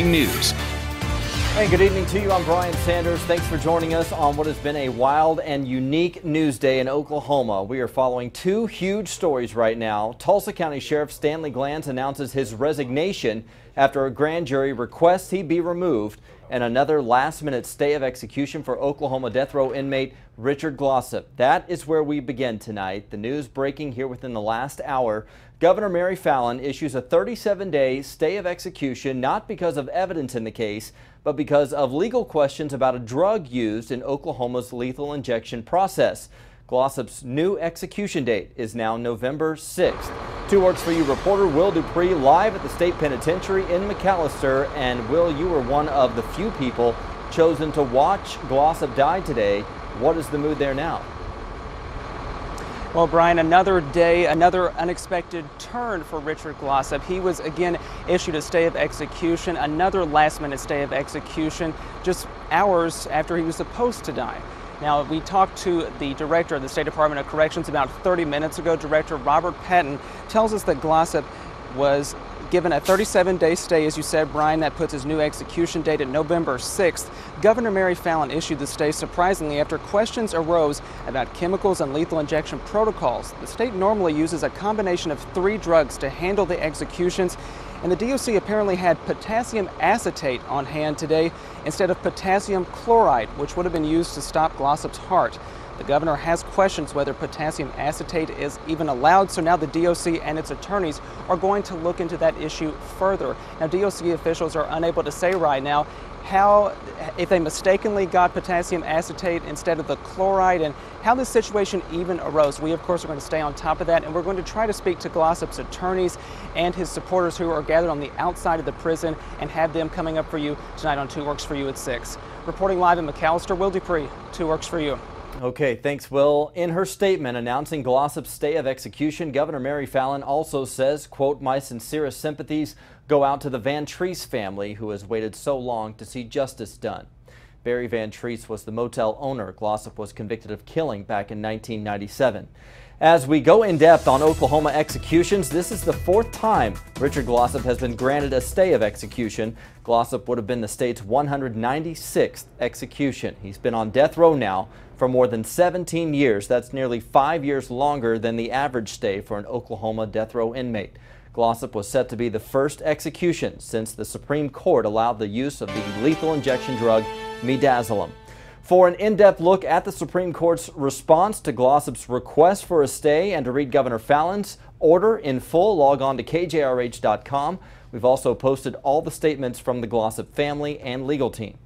breaking news. Hey, good evening to you. I'm Brian Sanders. Thanks for joining us on what has been a wild and unique news day in Oklahoma. We are following two huge stories right now. Tulsa County Sheriff Stanley Glantz announces his resignation after a grand jury requests he be removed, and another last-minute stay of execution for Oklahoma death row inmate Richard Glossip. That is where we begin tonight. The news breaking here within the last hour. Governor Mary Fallin issues a 37-day stay of execution, not because of evidence in the case, but because of legal questions about a drug used in Oklahoma's lethal injection process. Glossip's new execution date is now November 6th. 2 Works For You reporter Will Dupree live at the state penitentiary in McAllister. And Will, you were one of the few people chosen to watch Glossip die today. What is the mood there now? Well, Brian, another day, another unexpected turn for Richard Glossip. He was again issued a stay of execution, another last-minute stay of execution, just hours after he was supposed to die. Now, we talked to the director of the State Department of Corrections about 30 minutes ago. Director Robert Patton tells us that Glossip was given a 37-day stay, as you said, Brian. That puts his new execution date at November 6th. Governor Mary Fallin issued the stay surprisingly after questions arose about chemicals and lethal injection protocols. The state normally uses a combination of 3 drugs to handle the executions, and the DOC apparently had potassium acetate on hand today instead of potassium chloride, which would have been used to stop Glossip's heart. The governor has questions whether potassium acetate is even allowed, so now the DOC and its attorneys are going to look into that issue further. Now, DOC officials are unable to say right now if they mistakenly got potassium acetate instead of the chloride and how this situation even arose. We, of course, are going to stay on top of that, and we're going to try to speak to Glossip's attorneys and his supporters who are gathered on the outside of the prison and have them coming up for you tonight on 2 Works For You at 6. Reporting live in McAllister, Will Dupree, 2 Works For You. Okay, thanks, Will. In her statement announcing Glossip's stay of execution, Governor Mary Fallin also says, quote, "My sincerest sympathies go out to the Van Treese family who has waited so long to see justice done." Barry Van Treese was the motel owner Glossip was convicted of killing back in 1997. As we go in depth on Oklahoma executions, this is the 4th time Richard Glossip has been granted a stay of execution. Glossip would have been the state's 196th execution. He's been on death row now for more than 17 years. That's nearly 5 years longer than the average stay for an Oklahoma death row inmate. Glossip was set to be the first execution since the Supreme Court allowed the use of the lethal injection drug midazolam. For an in-depth look at the Supreme Court's response to Glossip's request for a stay and to read Governor Fallin's order in full, log on to KJRH.com. We've also posted all the statements from the Glossip family and legal team.